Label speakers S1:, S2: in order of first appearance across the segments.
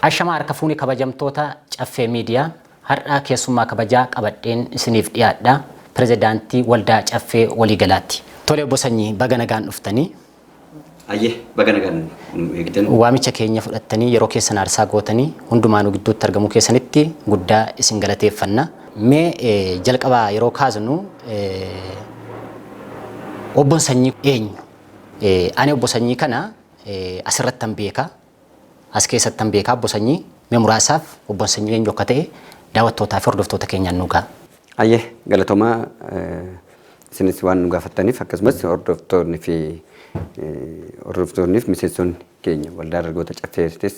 S1: Ashama harka fuuni kabajamtoota caffee miidiyaa har'aa keessummaa kabajaa qabadheen isiniif dhiyaadha pirezidaantii waldaa caffee waliigalaatti. Tole obbo Sanyii baga nagaan dhuftanii.
S2: Ayyee baga nagaan eegdan.
S1: Waamicha keenya fudhattanii yeroo keessan aarsaa gootanii hundumaanuu gidduutti argamuu keessanitti guddaa isin galateeffanna. Mee jalqabaa yeroo kaasnu obbo Sanyii eenyu? Ani obbo Sanyii kana asirrattan beeka. As keessattan beekaa obbo Sanyii mee muraasaaf obbo Sanyii eenyu akka ta'e daawwattootaa fi hordoftoota keenyaan nu ga'a.
S2: Ayyee galatoomaa isinis waan nu gaafattaniif akkasumas hordoftoonni fi miseensonni keenya waldaa dargaggoota caffeettis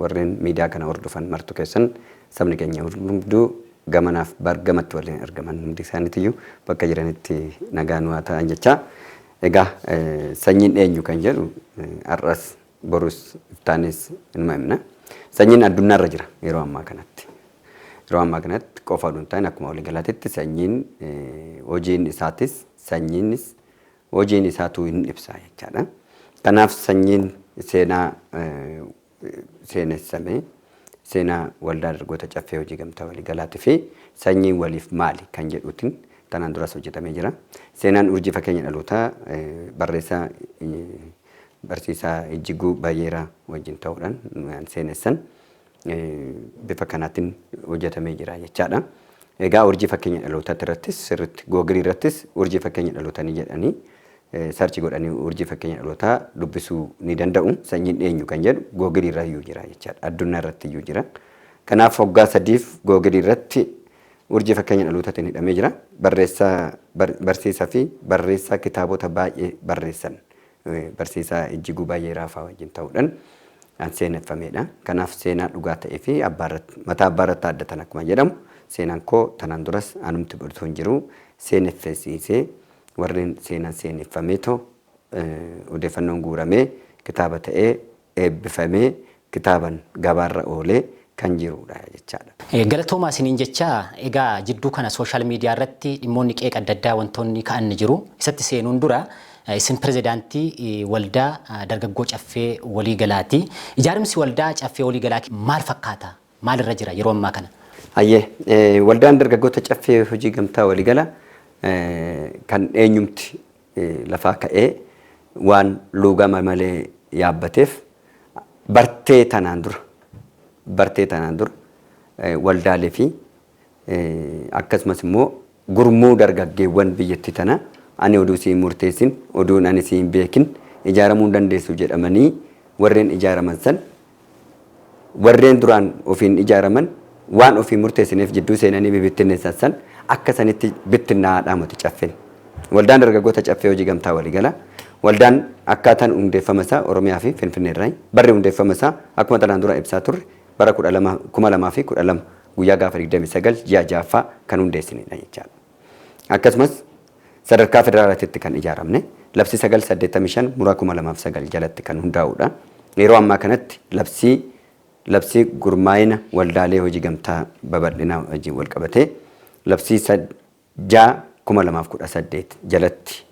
S2: warreen miidiyaa kana hordofan martu keessan sabni keenya hunduu gamanaaf bargamatti waliin argaman hundi isaaniitiyyuu bakka jiranitti nagaa nu haa ta'an jechaa. Egaa sanyiin eenyu kan jedhu har'as borus iftaanis inuma himna. Sanyiin addunyaarra jira yeroo ammaa kanatti. Yeroo ammaa kanatti qofa hin taane akkuma waliigalaatti sanyiin hojiin isaatis sanyiinis hojiin isaatu hin ibsa jechaadha. Kanaaf sanyiin seenessamee seenaa waldaa dargaggoota caffee hojii gamtaa waliigalaatti fi sanyiin waliif maali kan jedhuutiin tanaan duras hojjetamee jira. Seenaan urjii fakkeenya dhalootaa barsiisaa Ijjiguu Baayyeeraa wajjin ta'uudhaan seenessan bifa kanaatiin hojjetamee jira jechaadha. Egaa urjii fakkeenya dhalootaatti irrattis sirriitti googilii irrattis urjii fakkeenya dhalootanii jedhanii sarchi godhanii urjii fakkeenya dhalootaa dubbisuu ni danda'u. Sanyiin eenyu kan jedhu googilii irra iyyuu jira jechaadha. Addunyaa irratti iyyuu jira. Kanaaf waggaa 3 googilii irratti urjii fakkeenya dhalootaatti hidhamee jira. Barsiisaa fi barreessaa kitaabota baay'ee barreessan. Barsiisaa Ijjiguu Baayyeeraa fa'aa wajjin ta'uudhaan seeneffameedha. Kanaaf seenaa dhugaa ta'ee fi mataa abbaarratti addatan akkuma jedhamu seenaan koo tanaan duras anumti bartuu hin jiru seeneffisiisee warreen seenaan seeneffameetoo odeeffannoon guuramee kitaaba ta'ee eebbifamee kitaaban gabaarra oolee kan jirudha jechaadha.
S1: Galatoomaa isiniin jecha egaa jidduu kana sooshaal miidiyaa irratti dhimmoonni qeeqa adda addaa wantoonni ka'an ni jiru. Isatti seenuun dura isin pirezidaantii waldaa dargaggoo caffee waliigalaati. Ijaaramsi waldaa caffee waliigalaa maal fakkaata? Maalirra jira yeroo ammaa kana?
S2: Ayyee waldaan dargaggoota caffee hojii gamtaa waliigalaa kan eenyumti lafaa ka'ee waan luugama malee yaabbateef bartee tanaan dura waldaalee fi akkasumas immoo gurmuu dargaggeewwan biyyattii tana ani oduu siin murteessin oduun ani siin beekin ijaaramuu dandeessu jedhamanii warreen ijaaraman san warreen duraan ofiin ijaaraman waan ofii murteessineef jidduu seenanii bibittinneessan san akka sanitti bittinnaadhaa moti caffeen. Waldaan dargaggoota caffee hojii gamtaa waliigalaa waldaan akkaataan hundeeffama isaa Oromiyaa fi Finfinnee irraa barri hundeeffama isaa akkuma tanaan dura ibsaa turre bara 2012 guyyaa gaafa 29 ji'a 6ffaa kan hundeessinedha jechaadha. Akkasumas sadarkaa federaalaatti kan ijaaramne labsii 985 muraa 2009 jalatti kan hundaa'udha. Yeroo ammaa kanatti labsii gurmaa'ina waldaalee hojii gamtaa babal'inaa wajjin wal qabatee labsii 6/2018 jalatti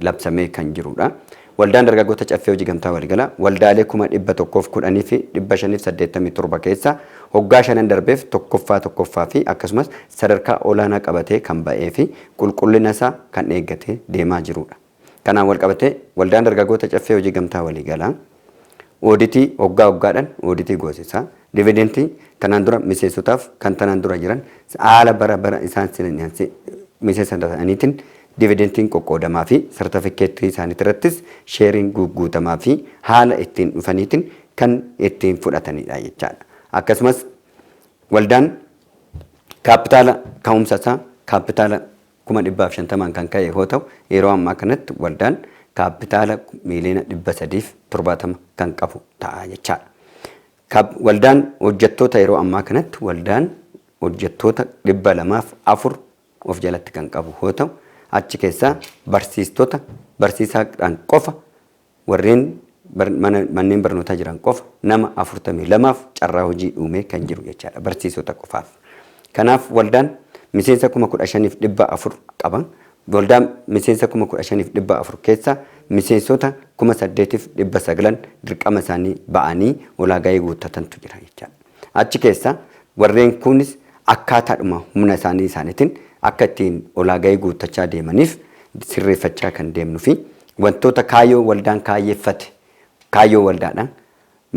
S2: labsamee kan jirudha. Waldaan dargaggoota caffee hojii gamtaa waliigalaa waldaalee 110 fi 587 keessa hoggaa 5 darbeef tokkoffaa fi akkasumas sadarkaa olaanaa qabatee kan ba'ee fi qulqullina isaa kan eeggatee deemaa jirudha. Kanaan wal qabatee waldaan dargaggoota caffee hojii gamtaa waliigalaa ooditii hoggaadhaan ooditii goosisaa dividentii kanaan dura miseensotaaf kan tanaan dura jiran haala bara isaan miseensa ta'aniitiin dividentiin qoqqoodamaa fi sartifikeettii isaaniitti irrattis sheeriin guuguutamaa fi haala ittiin dhufaniitiin kan ittiin fudhatanidha jechaadha. Akkasumas waldaan kaapitaala ka'umsa isaa kaapitaala 150 kan ka'e yoo ta'u yeroo ammaa kanatti waldaan kaapitaala miiliyoona 370 kan qabu ta'a jechaadha. Waldaan hojjettoota yeroo ammaa kanatti waldaan hojjettoota 204 of jalatti kan qabu yoo ta'u achi keessaa barsiistota barsiisaadhaan qofa warreen manneen barnootaa jiran qofa nama 42f carraa hojii uumee kan jiru jechaadha barsiisota qofaaf. Kanaaf waldaan miseensa 15,400 qaban waldaan miseensa 15,400 keessa miseensota 8,900 dirqama isaanii ba'anii ulaagaa guuttatantu jira jechaadha. Achi keessa warreen kunis akkaataadhuma humna isaaniitiin akka ittiin ulaagaa guuttachaa deemaniif sirreeffachaa kan deemnu fi wantoota kaayyoo waldaan kaayyeeffate kaayyoo waldaadhaan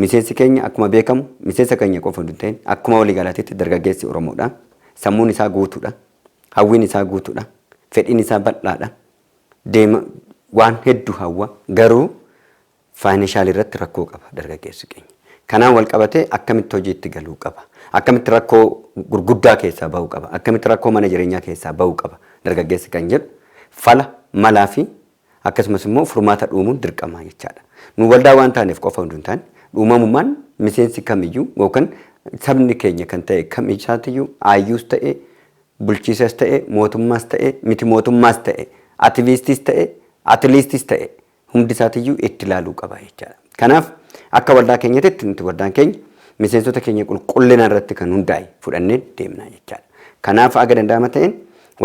S2: miseensi keenya akkuma beekamu miseensa keenya qofa hin ta'in akkuma waliigalaatti dargaggeessi Oromoodha. Sammuun isaa guutuudha. Hawwiin isaa guutuudha. Fedhiin isaa bal'aadha. Deema waan hedduu hawwa garuu faayinanshaal irratti rakkoo qaba dargaggeessi keenya. Kanaan wal qabatee akkamitti hojiitti galuu qaba. Akkamitti rakkoo gurguddaa keessaa bahuu qaba. Akkamitti rakkoo mana jireenyaa keessaa bahuu qaba dargaggeessi kan jedhu fala malaa fi akkasumas immoo furmaata dhuumuun dirqama jechaadha. Nu waldaa waan taaneef qofa hunduu hin taane dhuumamummaan miseensi kamiyyuu yookaan sabni keenya kan ta'e kamisaatiyyuu ayyuus ta'e bulchiisas ta'e mootummaas ta'e miti mootummaas ta'e ativiistis ta'e atiliistis ta'e hundi isaatiyyuu itti ilaaluu qaba jechaadha. Kanaaf akka waldaa keenyatti nuti waldaan keenya miseensota keenya qulqullina irratti kan hundaa'e fudhannee deemna jechaadha. Kanaaf aga danda'ama ta'een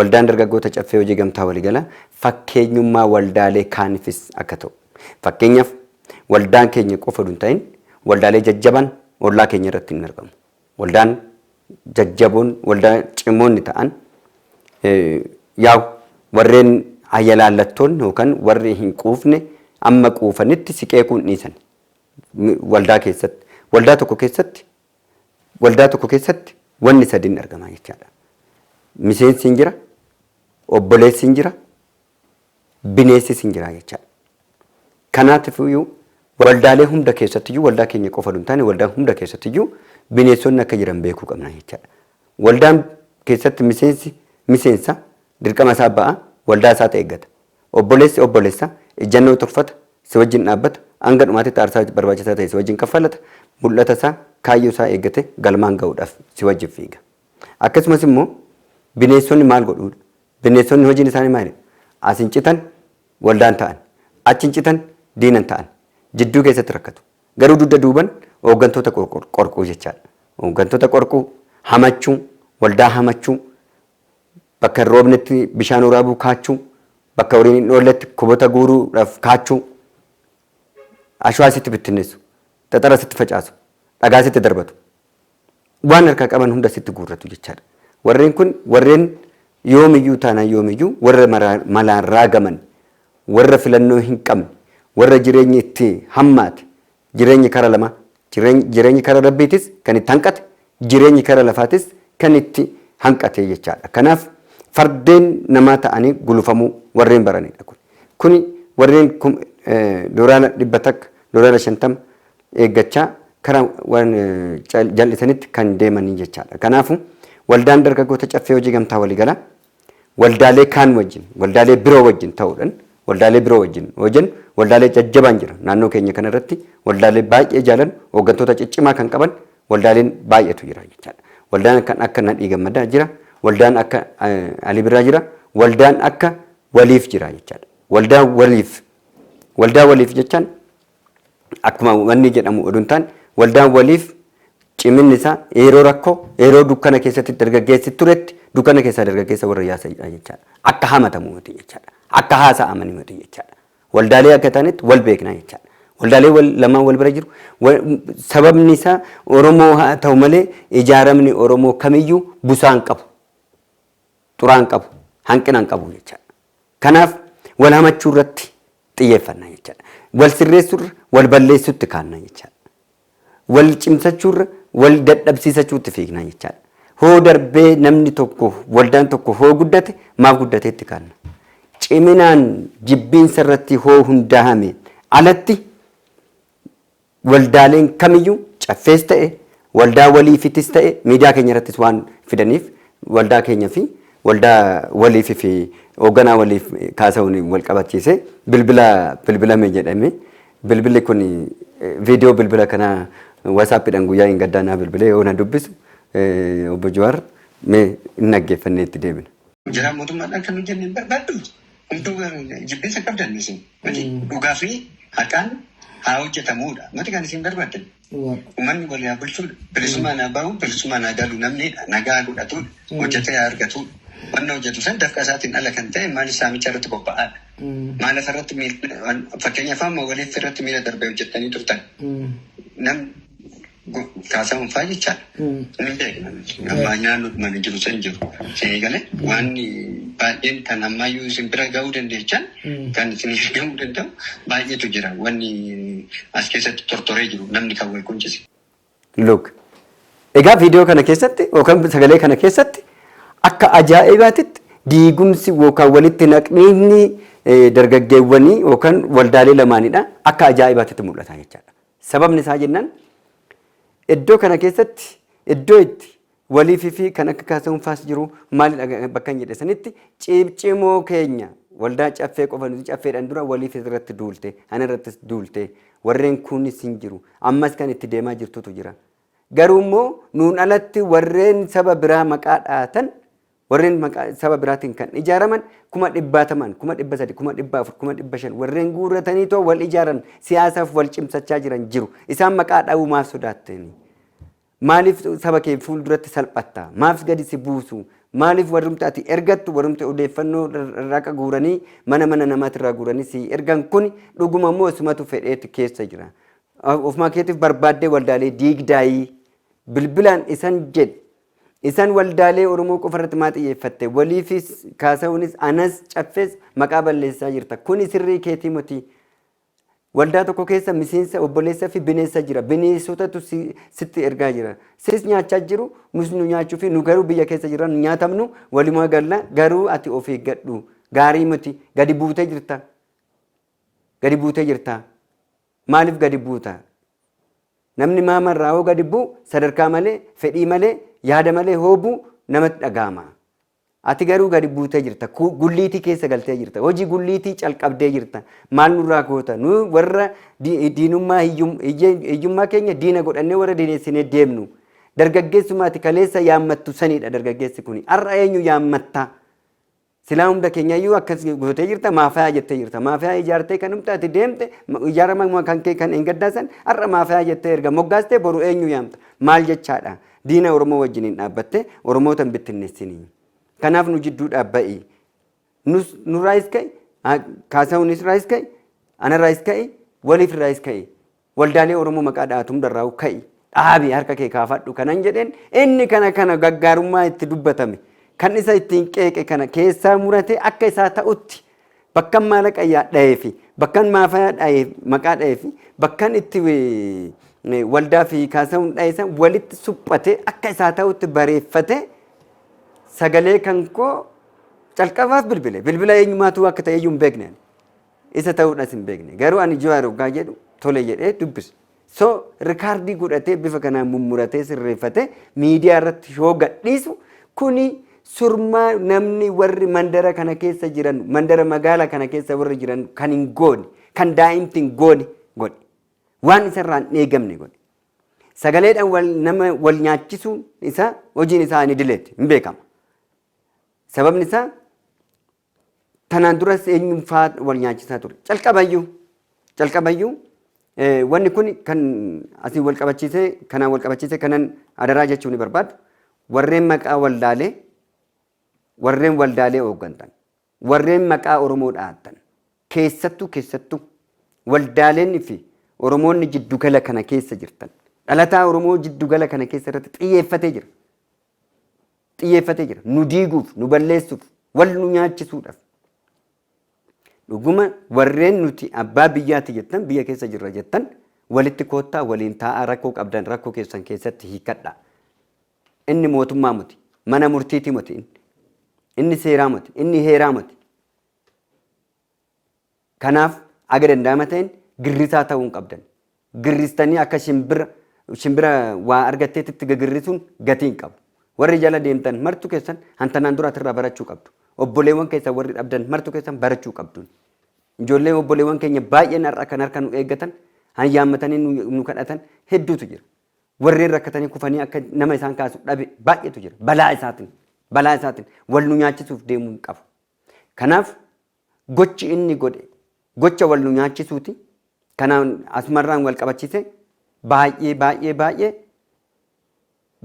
S2: waldaan dargaggoota caffee hojii gamtaa waliigalaa fakkeenyummaa waldaalee kaanifis akka ta'u. Fakkeenyaaf waldaan keenya qofa hin ta'in waldaalee jajjaban ollaa keenya irratti hin argamu. Waldaan jajjaboon waldaa cimoonni ta'an yaa warreen ayyalaallattoonni yookaan warri hin quufne amma quufanitti siqee kun dhiisan waldaa tokko keessatti wanni sadiin argama jechaadha. Miseensi hin jira, obboleessi hin jira, bineensis hin jira jechaadha. Kanaatiifuu waldaalee hunda keessattiyyuu waldaa keenya qofa hin taane waldaa hunda keessattiyyuu bineensonni akka jiran beekuu qabna jechaadha. Waldaan keessatti miseensa dirqama isaa ba'a waldaa isaa eeggata. Obboleessi obboleessa ejjannoo turfata si wajjin dhaabbata hanga dhumaatti aarsaa barbaachisaa ta'e si wajjin kaffalata mul'ata isaa kaayyoo isaa eeggate galmaan ga'uudhaaf si wajjin fiiga. Akkasumas immoo bineensonni maal godhuudha? Bineensonni hojiin isaanii maali? As hin citan waldaan ta'an, achi hin citan diinan ta'an, jidduu keessatti rakkatu. Garuu dugda duuban hooggantoota qorquu jechaadha. Hooggantoota qorquu, hamachuu, waldaa hamachuu, bakka roobnetti bishaan waraabuu kaachuu, bakka horiin hin oolletti kubota guuruudhaaf kaachuu, ashwaa sitti bittinneessu, xaxara sitti facaasu, dhagaa sitti darbatu. Waan harkaa qaban hunda sitti guurratu jechaadha. Warreen kun warreen yoomiyyuu taanaan yoomiyyuu warra malaan raagaman, warra filannoo hin qabne, warra jireenyi itti hammaate, jireenyi kara lama, jireenyi kara rabbiitis kan itti hanqate, jireenyi kara lafaatis kan itti hanqate jechaadha. Kanaaf fardeen namaa ta'anii gulufamuu warreen baranidha. Kuni warreen doolaara 100 doolaara 50 eeggachaa karaa jal'isanitti kan deemanii jechaadha. Kanaafuu waldaan dargaggoota caffee hojii gamtaa waliigalaa waldaalee kaan wajjin waldaalee biroo wajjin ta'uudhaan waldaalee biroo wajjin hojjennu waldaalee jajjabaan jira naannoo keenya kanarratti waldaalee baay'ee jaalan hooggantoota ciccimaa kan qaban waldaaleen baay'eetu jira jechaadha. Waldaan kan akka Nadhii Gammadaa jira, waldaan akka Alii Birraa jira, waldaan akka Waliif jira jechaadha. Waldaa waliif jechaan akkuma wanni jedhamu oduun taane waldaan waliif ciminni isaa yeroo rakkoo yeroo dukkana keessatti dargaggeessi turetti dukkana keessaa dargaggeessa warra yaasadha jechaadha. Akka hamatamu miti jechaadha. Akka haasa'amani miti jechaadha. Waldaalee akka ta'anitti wal beekna jechaadha. Waldaalee lamaan wal bira jiru. Sababni isaa Oromoo haa ta'u malee ijaaramni Oromoo kamiyyuu busaan qabu, xuraan qabu, hanqinaan qabu jechaadha. Kanaaf wal hamachuu irratti xiyyeeffannaa jechaadha. Wal sirreessuurra wal balleessuutti kaanna jechaadha. Wal cimsachuurra wal dadhabsiisachuutti fiigna jechaadha. Hoo darbee namni tokko waldaan tokko hoo guddate maaf guddateetti kaanna. Ciminaan jibbiinsa irratti hoo hundaa'ame alatti waldaaleen kamiyyuu caffees ta'e waldaa waliifittis ta'e miidiyaa keenya irrattis waan fidaniif waldaa keenya fi waldaa waliif fi hoogganaa waliif kaasa'uun wal qabachiise bilbila mee jedhame bilbilli kun viidiyoo bilbila kana waasaappiidhaan guyyaa hin gaddaanaa bilbilee yoo na dubbisu obbo Jawaar mee hin dhaggeeffannee itti deebina.
S3: Jara mootummaadhaan kan hojjenne barbaaddu hunduu jibbiinsa qabdan isin dhugaa fi haqaan haa hojjetamuudha. Mati kan isin barbaaddan uummanni wal haa bulchuudha. Bilisummaan haa bahu bilisummaan haa galu namnidha. Nagaa godhatuudha. Hojjetee haa argatuudha. Wanna hojjetu san dafqa isaatiin ala kan ta'e maal saamicha irratti bobba'aadha. Maal asirratti fakkeenyaaf amma waliif irratti miila darbee hojjettanii turtan. Namni kaasamuun fa'aa jechaadha. Inni beekna. Ammaa nyaannu mana jiru san jiru. Seenii galee waan baay'een kan ammayyuu isin bira gahuu dandeechan kan isin gahuu danda'u baay'eetu jira. Wanni as keessatti tortoree jiru namni kan wayii quncise.
S2: Look, egaa viidiyoo kana keessatti yookaan sagalee kana keessatti akka ajaa'ibaatitti diigumsi yookaan walitti naqniinni dargaggeewwanii yookaan waldaalee lamaanidha akka ajaa'ibaatitti mul'ata jechaadha. Sababni isaa jennaan iddoo kana keessatti iddoo itti waliifii fi kan akka kaasamuun faas jiru maalidha bakka hin jedhe sanitti cimcimoo keenya waldaa caffee qofa nuti caffeedhaan dura waliif irratti duulte ana irrattis duulte warreen kunis hin jiru ammas kan itti deemaa jirtutu jira. Garuu immoo nuun alatti warreen saba biraa maqaa dhaatan warreen saba biraatiin kan ijaaraman 1,100, 300, 400, 500 warreen guurratanii too wal ijaaran siyaasaaf wal cimsachaa jiran jiru. Isaan maqaa dhaa'uu maaf sodaattanii? Maaliif saba kee fuulduratti salphatta? Maaf gadi si buusu? Maaliif warrumti ati ergattu warrumti odeeffannoo raqa guuranii mana namaatti irraa guuranii si ergan kun dhuguma immoo isumatu fedheetu keessa jira. Ofumaa keetiif barbaaddee waldaalee diigdaayii bilbilaan isan jedhe isan waldaalee Oromoo qofa irratti maa xiyyeeffatte waliifis kaasa'uunis anas caffees maqaa balleessaa jirta. Kuni sirrii keetii miti. Waldaa tokko keessa miseensa obboleessaa fi bineensa jira. Bineensotatu sitti ergaa jira. Sis nyaachaa jiru nus nu nyaachuu fi nu garuu biyya keessa jiran nyaatamnu walumaa galla garuu ati of eeggadhu. Gaarii miti gadi buutee jirta. Gadi buutee jirta. Maaliif gadi buuta? Namni maamarraa hoo gadi buu sadarkaa malee fedhii malee yaada malee hoobuu namatti dhagahama. Ati garuu gadi buutee jirta. Gulliitii keessa galtee jirta. Hojii gulliitii calqabdee jirta. Maal nurraa goota? Nu warra diinummaa hiyyummaa keenya diina godhannee warra diinessinee deemnu. Dargaggeessumaati kaleessa yaammattu sanidha dargaggeessi kuni. Har'a eenyu yaammatta? Silaa hunda keenyayyuu akkas gootee jirta maafayaa jettee jirta. Maafayaa ijaartee kan humta ati deemte ijaarama kan kee kan engaddaasan har'a maafayaa jettee erga moggaastee boru eenyu yaamta? Maal jechaadha? Diina Oromoo wajjiniin dhaabbattee Oromootan bittinneessinii. Kanaaf nu jidduu dhaabba'i. Nurraayis ka'i, kaasa'uunis raayis ka'i, anarraayis ka'i, waliif raayis ka'i. Waldaalee Oromoo maqaa dhaatu hundarraa ka'i. Dhaabii harka kee kaafadhu kanan jedheen inni kana gaggaarummaa itti dubbatame. Kan isa ittiin qeeqe kana keessaa murate akka isaa ta'utti bakkan maallaqa dha'ee fi bakkan maafayaa dha'ee maqaa dha'ee fi bakkan itti waldaa fi kaasa'uun dha'eessan walitti suphate akka isaa ta'utti bareeffate sagalee kan koo calqabaaf bilbila eenyumaatu akka ta'e iyyuu hin beekne isa ta'uudhas hin beekne garuu ani Jawaar hoggaa jedhu tole jedhee dubbise. So rikaardii godhatee bifa kanaan mummuratee sirreeffate miidiyaa irratti yoo gadhiisu kuni surmaa namni warri mandara kana keessa jiran mandara magaala kana keessa warri jiran kan hin goone kan daa'imti hin goone godhe waan isarraa hin eegamne godhe sagaleedhaan nama wal nyaachisuun isa hojiin isaa ni dileete hin beekama. Sababni isaa tanaan duras eenyumfaa wal nyaachisaa ture calqabayyuu wanni kun kan asii wal qabachiisee kanan adaraa jechuu ni barbaadu warreen maqaa waldaalee hooggantan warreen maqaa Oromoo dhaatan keessattuu waldaaleen fi Oromoonni jiddugala kana keessa jirtan dhalataa Oromoo jiddugala kana keessa irratti xiyyeeffatee jira nu diiguuf nu balleessuuf wal nu nyaachisuudhaaf dhuguma warreen nuti abbaa biyyaati jettan biyya keessa jirra jettan walitti koottaa waliin taa'aa rakkoo qabdan rakkoo keessan keessatti hiikadha. Inni mootummaa miti mana murtiiti miti inni seeraa miti inni heeraa miti. Kanaaf aga danda'ama ta'een girrisaa ta'uu qabdan. Girristanii akka shimbira waa argatteetitti gagirrisuun gatii hin qabu. Warri jala deemtan martu keessan hantanaan duraatirraa barachuu qabdu. obboleewwan keessa warri dhabdan martu keessan barachuu qabduun. Ijoollee obboleewwan keenya baay'een har'a kan harka nu eeggatan, han yaammatanii nu kadhatan hedduutu jira. Warreen rakkatanii kufanii akka nama isaan kaasu dhabe baay'eetu jira. Balaa isaatiin wal nu nyaachisuuf deemuu hin qabu. Kanaaf gochi inni godhe gocha wal nu nyaachisuuti. Kanaan asumarraan wal qabachiise baay'ee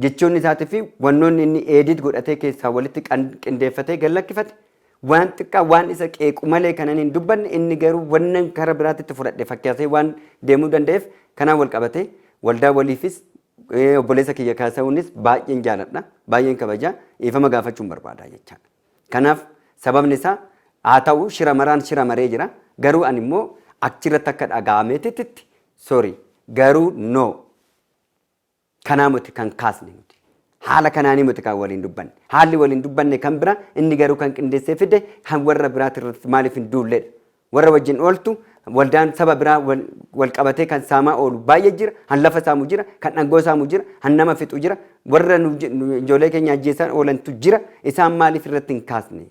S2: jechoonni isaatii fi wannoonni inni eedit godhatee keessaa walitti qindeeffatee gallakkifate waan xiqqaa waan isa qeequ malee kanan hin dubbanne inni garuu wannan kara biraatitti fudhadhe fakkaatee waan deemuu danda'eef kanaan wal qabatee waldaa waliifis obboleessa kiyya kaasa'uunis baay'een jaaladha baay'een kabajaa dhiifama gaafachuun barbaada jechaadha. Kanaaf sababni isaa haa ta'u shira maree jira garuu ani immoo achirratti akka dhaga'ameetitti sorry garuu no kanaa muti kan kaasne nuti haala kanaanii muti kan waliin dubbanne haalli waliin dubbanne kan bira inni garuu kan qindeessee fide kan warra biraatirratti maaliif hin duulledha warra wajjin ooltu waldaan saba biraa wal qabatee kan saamaa oolu baay'ee jira han lafa saamu jira kan dhangoo saamu jira han nama fixu jira warra ijoollee keenya ajjeesan oolantu jira isaan maaliif irratti hin kaasne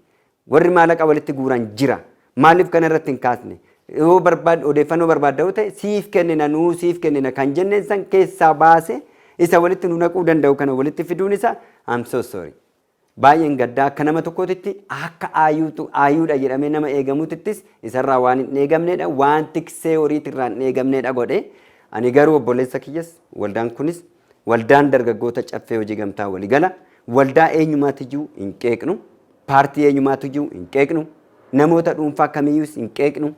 S2: warri maallaqa walitti guuran jira maaliif kana irratti hin kaasne yoo barbaad odeeffannoo barbaadda ta'e siif kennina nuu siif kennina kan jenneen san keessaa baase isa walitti nu naquu danda'u kana walitti fiduun isaa I'm so sorry. Baay'een gaddaa akka nama tokkootitti akka aayuudha jedhamee nama eegamutittis isarraa waan hin eegamneedha waan tiksee horiitirraa hin eegamneedha godhe ani garuu obboleessa kiyyas waldaan kunis waldaan dargaggoota caffee hojii gamtaa waligala waldaa eenyumaatiyyuu hin qeeqnu paartii eenyumaatiyyuu hin qeeqnu namoota dhuunfaa kamiyyuus hin qeeqnu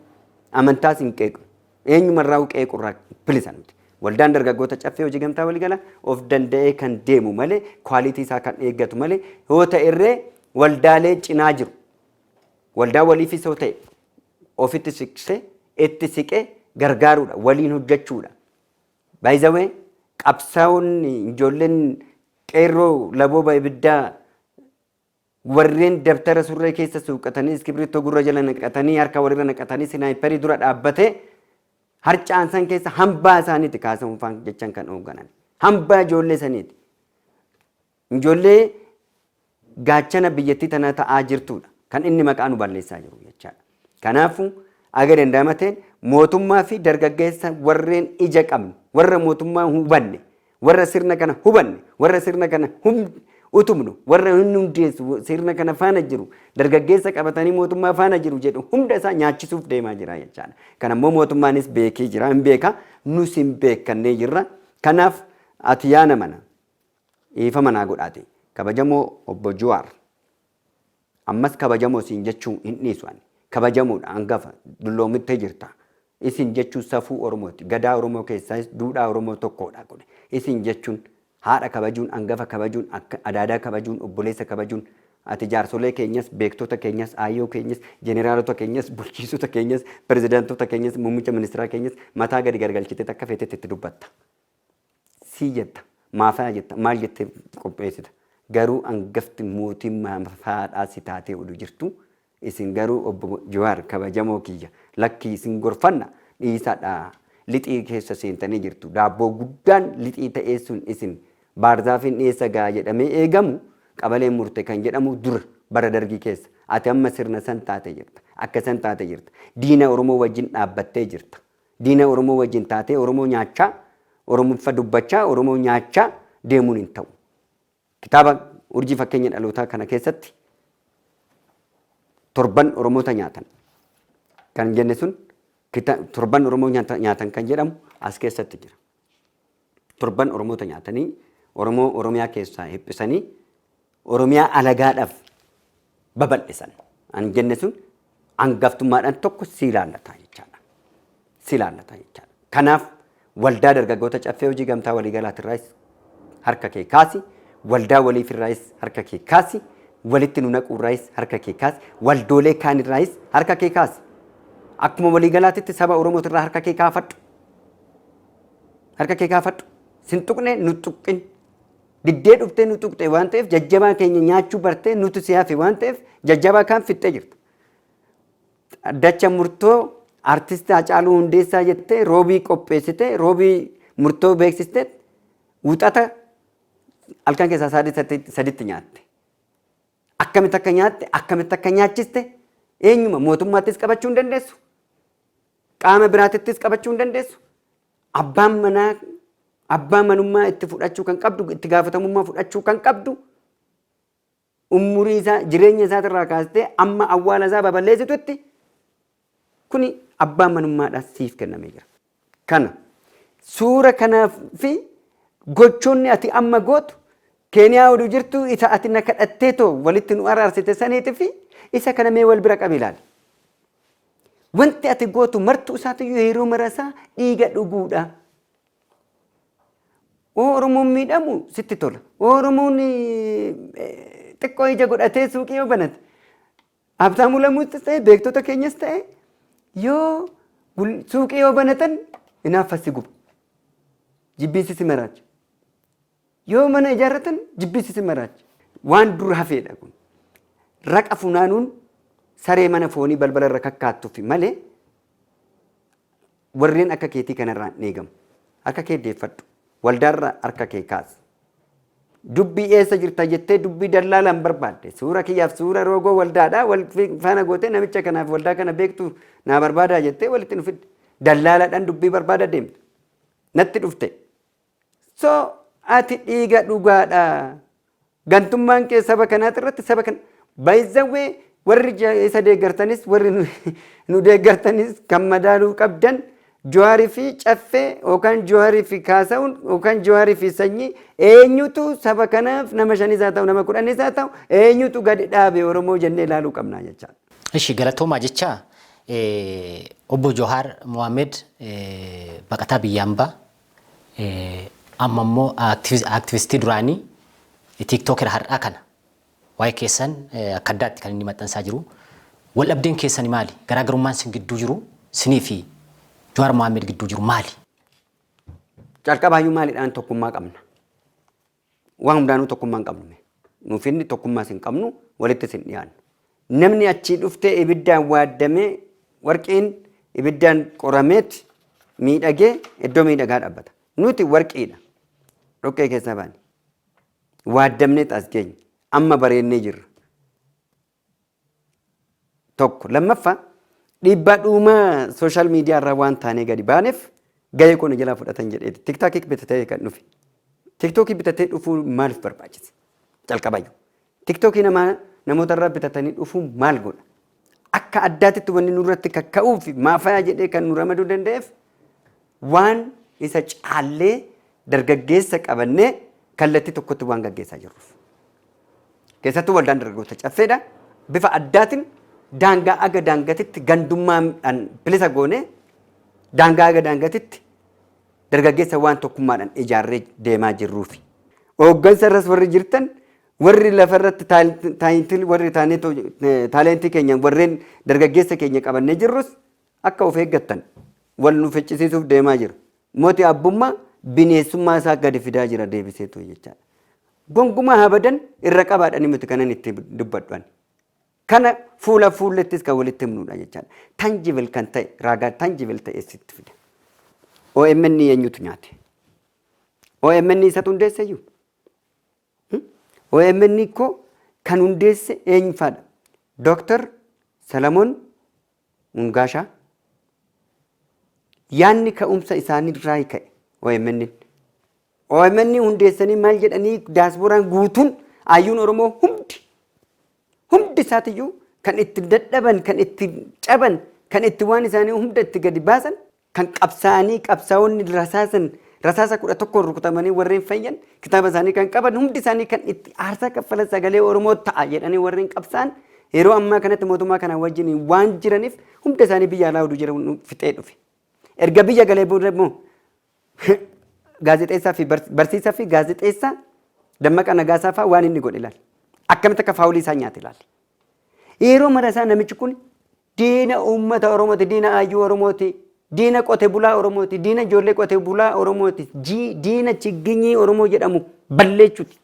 S2: amantaas hin qeeqnu eenyumarraa qeequrraa bilisa nuti. Waldaan dargaggoota caffee hojii gamtaa waligala of danda'ee kan deemu malee kwaalitii isaa kan eeggatu malee yoo ta'erree waldaalee cinaa jiru waldaa waliifis yoo ta'e ofitti siqsee itti siqee gargaaruudha waliin hojjechuudha. By the way qabsaa'onni ijoolleen qeerroo labooba ibiddaa warreen dabtara surree keessa suuqatanii iskibirittoo gurra jala naqatanii harka walirra naqatanii sinaayiparii dura dhaabbatee harcaan san keessa hambaa isaaniitti kaasamuun faan jechan kan hoogganan hambaa ijoollee saniiti ijoollee gaachana biyyattii tana ta'aa jirtuudha kan inni maqaa nu balleessaa jiru jechaadha. Kanaafuu aga danda'amateen mootummaa fi dargaggeessa warreen ija qabnu warra mootummaa hubanne warra sirna kana hubanne warra sirna kana utumnu warra hundeessu sirna kana faana jiru dargaggeessa qabatanii mootummaa faana jiru jedhu hunda isaa nyaachisuuf deemaa jira jechaadha. Kanammoo mootummaanis beekee jira hin beeka nus hin beekannee jirra. Kanaaf ati yaana mana ifa manaa godhaate kabajamoo obbo Jawaar ammas kabajamoo siin jechuu hin dhiisu ani kabajamoodha hangafa dulloomittee jirta isin jechuun safuu Oromooti gadaa Oromoo keessaas duudhaa Oromoo tokkodha godhe isin jechuun haadha kabajuun hangafa kabajuun adaadaa kabajuun obboleessa kabajuun ati jaarsolee keenyas beektota keenyas aayyoo keenyas jeneraalota keenyas bulchiisota keenyas pirezidaantota keenyas muummicha ministeeraa keenyas mataa gadi gargalchitee akka feetetti itti dubbatta sii jetta maafaa jetta maal jettee qopheessita garuu hangafti mootii maafaadhaa si taatee oduu jirtu isin garuu obbo Jawaar kabajamoo kiyya lakkii isin gorfanna dhiisaadha lixii keessa seentanii jirtu daabboo guddaan lixii ta'ee sun isin baarzaafin dhiyeessa gaa jedhamee eegamu qabaleen murte kan jedhamu dur bara dargii keessa ati amma sirna san taatee jirta akka san taatee jirta diina Oromoo wajjin dhaabbattee jirta diina Oromoo wajjin taatee Oromoo nyaachaa Oromoffa dubbachaa Oromoo nyaachaa deemuun hin ta'u. Kitaaba urjii fakkeenya dhalootaa kana keessatti torban Oromoota nyaatan kan jenne sun torban Oromoo nyaatan kan jedhamu as keessatti jira. Torban Oromoota nyaatanii Oromiyaa keessaa hiphisanii Oromiyaa alagaadhaaf babal'isan. An jenne sun hangaftummaadhaan tokko si ilaallata jechaadha. Si ilaallata jechaadha. Kanaaf waldaa dargaggoota caffee hojii gamtaa waliigalaatirraas harka kee kaasi, waldaa waliifirraas harka kee kaasi, walitti nu naquurraas harka kee kaasi, waldoolee kaanirraas harka kee kaasi. Akkuma waliigalaatitti saba Oromootirraa harka kee kaafadhu. Harka kee kaafadhu. Sin tuqne nu tuqqin. Diddee dhuftee nu tuqxe waan ta'eef jajjabaa keenya nyaachuu bartee nuti si hafe waan ta'eef jajjabaa kaan fixxee jirta. Dacha murtoo artistii Hacaaluu Hundeessaa jettee roobii qopheessitee roobii murtoo beeksistee wuxata halkan keessaa sadiitti nyaatte. akkamitti akka nyaatte akkamitti akka nyaachiste eenyuma mootummaattis qabachuu hin dandeessu qaama biraatittis qabachuu hin dandeessu abbaan manummaa itti fudhachuu kan qabdu itti gaafatamummaa fudhachuu kan qabdu umurii isaa jireenya isaatirraa kaastee amma awwaala isaa baballeessitutti kuni abbaan manummaadhaas siif kennamee jira. Kana suura kanaaf fi gochoonni ati amma gootu Keeniyaa oduu jirtu isa ati na kadhattee too walitti nu araarsite saniitii fi isa kana mee wal bira qabi ilaali. Wanti ati gootu martuu isaatiyyuu yeroo marasaa dhiiga dhuguudha. Oromoon miidhamu sitti tola. Oromoon xiqqoo ija godhatee suuqii yoo banate. Absaamuu lamuuttis ta'e beektota keenyas ta'e yoo suuqii yoo banatan hinaaffasi guba. Jibbiinsi maraacha. Yoo mana ijaarratan jibbiinsi maraacha. Waan dur hafeedha kun. Raqa funaanuun saree mana foonii balbala irra kakkaattuufi malee warreen akka keetii kanarraan eegamu. Akka kee deeffadhu. Waldaarra harka kee kaasi. Dubbii eessa jirta jettee dubbii dallaalaan barbaadde. Suura kiyyaaf suura roogoo waldaadhaa wal faana gootee namicha kanaaf waldaa kana beektu naa barbaadaa jettee walitti nu fidde. Dallaalaadhaan dubbii barbaada deemte. Natti dhufte. So ati dhiiga dhugaadha. Gantummaan kee saba kanaati irratti saba kana baay'izawwee warri isa deeggartanis warri nu deeggartanis kan madaaluu qabdan Jawaarii fi caffee yookaan Jawaarii fi kaasa'uun yookaan Jawaarii fi sanyii eenyutu saba kanaaf nama 5 isaa ta'u nama 10 isaa ta'u eenyutu gadi dhaabe Oromoo jennee ilaaluu qabna jechaadha.
S1: Ishi galatoomaa jecha obbo Johaar Mohaammed baqataa biyyambaa amma immoo aktivistii duraanii TikTok irra har'aa kana waa'ee keessan akka addaatti kan inni maxxansaa jiru. Wal dhabdeen keessan maali? Garaagarummaan sin gidduu jiru sinii fi Jawaar Mohaammed gidduu jiru maali?
S2: Calqabaayyuu maaliidhaan tokkummaa qabna. Waan hundaanuu tokkummaa hin qabnu. Nuuf inni tokkummaa sin qabnu walitti sin dhiyaannu. Namni achii dhuftee ibiddaan waaddamee warqiin ibiddaan qorameeti miidhagee iddoo miidhagaa dhaabbata. Nuti warqiidha. Dhoqqee keessaa baane. Waaddamnee as geenye. Amma bareennee jirra. Tokko lammaffaa dhiibbaa dhuumaa sooshaal miidiyaa irraa waan taanee gadi baaneef gahee koona jalaa fudhatan jedheeti. Tiktookii bitatee kan dhufe. Tiktookii bitatee dhufuu maaliif barbaachise? Calqabayyuu. Tiktookii namoota irraa bitatanii dhufuu maal godha? Akka addaatitti wanni nurratti kakka'uu fi maafayaa jedhee kan nu ramaduu danda'eef waan isa caallee dargaggeessa qabannee kallattii tokkotti waan gaggeessaa jirruuf. Keessattuu waldaan dargaggoota caffeedha. Bifa addaatiin daangaa aga daangatitti gandummaadhaan bilisa goone daangaa aga daangatitti dargaggeessa waan tokkummaadhaan ijaarree deemaa jirruufi. Hooggansa irras warri jirtan warri lafarratti taalentii keenya warreen dargaggeessa keenya qabannee jirrus akka of eeggattan wal nu ficcisiisuuf deemaa jira. Mootii abbummaa bineensummaa isaa gadi fidaa jira deebiseetu jechaadha. Gonkumaa habadan irra qabaadhani miti kanan itti dubbadhuan. Kana fuula fuullettis kan walitti himnuudha jechaadha. Tangible kan ta'e raagaa tangible ta'e sitti fida. OMN eenyutu nyaate? OMN isatu hundeesse iyyuu. OMN ko kan hundeesse eenyu faadha? Dr. Salamoon Mungaashaa. Yaanni ka'umsa isaanii irraa ka'e OMN. OMN hundeessanii maal jedhanii daasbooraan guutuun ayyuun Oromoo hundi isaatiyyuu kan itti dadhaban, kan itti caban, kan itti waan isaanii hunda itti gadi baasan, kan qabsaa'anii qabsaa'onni rasaasa 11 rukutamanii warreen fayyan kitaaba isaanii kan qaban hundi isaanii kan itti aarsaa kaffalan sagalee Oromoo ta'a jedhanii warreen qabsaa'an yeroo ammaa kanatti mootummaa kana wajjin waan jiraniif hunda isaanii biyya alaa oduu jira fixee dhufe. Erga biyya galee booda immoo gaazexeessaa fi barsiisaa fi gaazexeessaa Dammaqaa Nagaasaa fa'aa waan inni godhe ilaali. Akkamitti akka faawulii isaa nyaate ilaali. Yeroo mara isaa namichi kun diina uummata Oromooti, diina ayyuu Oromooti, diina qote bulaa Oromooti, diina ijoollee qote bulaa Oromooti, diina chiginyii Oromoo jedhamu balleechuuti.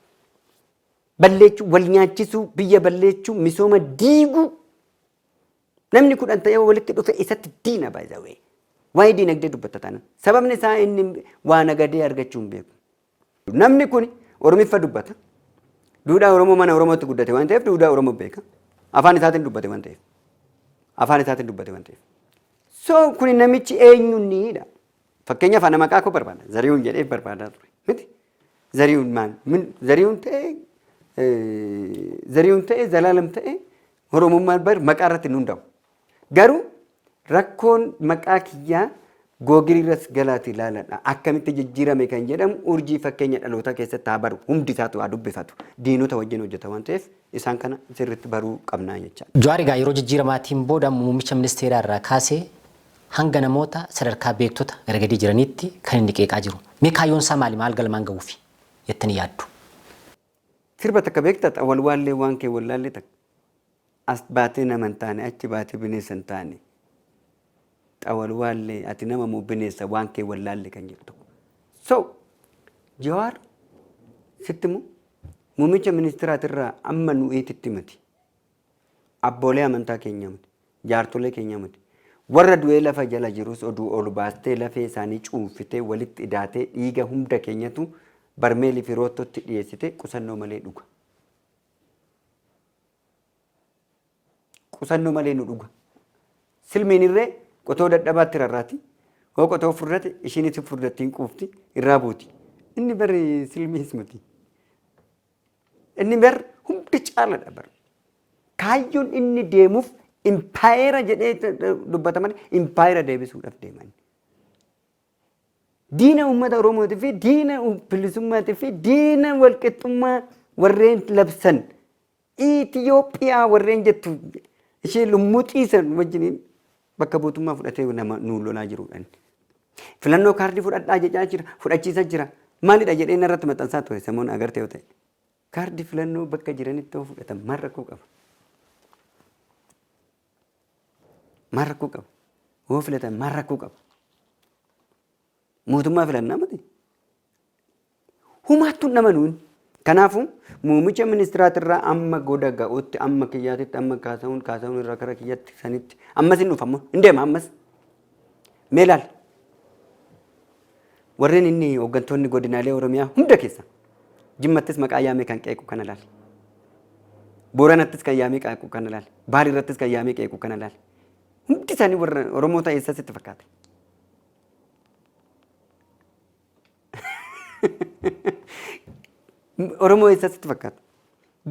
S2: Balleechuu, wal nyaachisuu, biyya balleechuu, misooma diiguu. Namni kudhan ta'ee walitti dhufe isatti diina baay'ee. Waa'ee diinagdee dubbata taana. Sababni isaa inni waa nagadee argachuu hin beeku. Namni kun Oromiffa dubbata. Duudhaa Oromoo mana Oromootti guddate waan ta'eef duudhaa Oromoo beeka. Afaan isaatiin dubbate waan ta'eef. Afaan isaatiin dubbate waan ta'eef. So kun namichi eenyuunidha. Fakkeenyaaf ana maqaa koo barbaada. Zarihuun jedhee barbaadaa ture. Miti. Zarihuun maal? Zarihuun ta'ee Zalaalam ta'ee Oromummaan bar maqaa irratti nu hundaa'u. Garuu rakkoon maqaa kiyyaa googiriirras galaati ilaaladha. Akkamitti jijjiirame kan jedhamu urjii fakkeenya dhalootaa keessatti haa baru. Hundi isaatu haa dubbifatu. Diinota wajjin hojjeta waan ta'eef isaan kana sirriitti baruu qabnaa jechaadha.
S1: Jawaar egaa yeroo jijjiiramaatiin booda muummicha ministeeraa irraa kaasee hanga namoota sadarkaa beektota garagadii jiraniitti kan inni qeeqaa jiru. Mee kaayyoon isaa maali? Maal galmaan gahuufi jettanii yaaddu?
S2: Sirba takka beektaa walwaallee waan kee wallaallee takka. As baatee nama hin taane achi baatee bineensa hin taane. Walwaallee ati nama moo bineensa waan kee wallaallee kan jedhu tokko. So Jawaar sitti moo muummicha ministeeraatirraa amma nu eetitti miti. Abboolee amantaa keenya miti. Jaartolee keenya miti. Warra du'ee lafa jala jirus oduu ol baastee lafee isaanii cuunfitee walitti hidhaatee dhiiga hunda keenyatu barmeelii fi roottootti dhiyeessite qusannoo malee dhuga. Qusannoo malee nu dhuga. Silmiin irree qotoo dadhabaatti rarraati. Hoo qotoo furrate ishinitti furdattiin quufti irraa buuti. Inni bari silmiis miti. Inni bar hundi caaladha bar. Kaayyoon inni deemuuf impaayera jedhee dubbataman impaayera deebisuudhaaf deeman. Diina uummata Oromootii fi diina bilisummaatii fi diina walqixxummaa warreen labsan Itoophiyaa warreen jettu ishee lummuxiisan wajjiniin bakka buutummaa fudhatee nama nuun lolaa jiruudhaan. Filannoo kaardii fudhadhaa jechaa jira, fudhachiisaa jira. Maalidha jedhee narratti maxxansaa ture samoon agartee yoo ta'e. Kaardii filannoo bakka jiranitti yoo fudhatan maal rakkoo qaba? Maal rakkoo qaba? Yoo filatan maal rakkoo qaba? Mootummaa filannaa miti. Humaattuu nama nuun. Kanaafuu muummicha ministeeraatirraa amma goda ga'utti amma kiyyaatitti amma kaasa'uun irraa kara kiyyatti sanitti ammas hin dhufamu hin deema ammas. Mee ilaali. Warreen inni hooggantoonni godinaalee Oromiyaa hunda keessa Jimmattis maqaa yaamee kan qeequ kana ilaali. Booranattis kan yaamee qeequ kana ilaali. Baaliirrattis kan yaamee qeequ kana ilaali. Hundi isaanii warra Oromoota eessa sitti fakkaata? Oromoo eessa sitti fakkaata?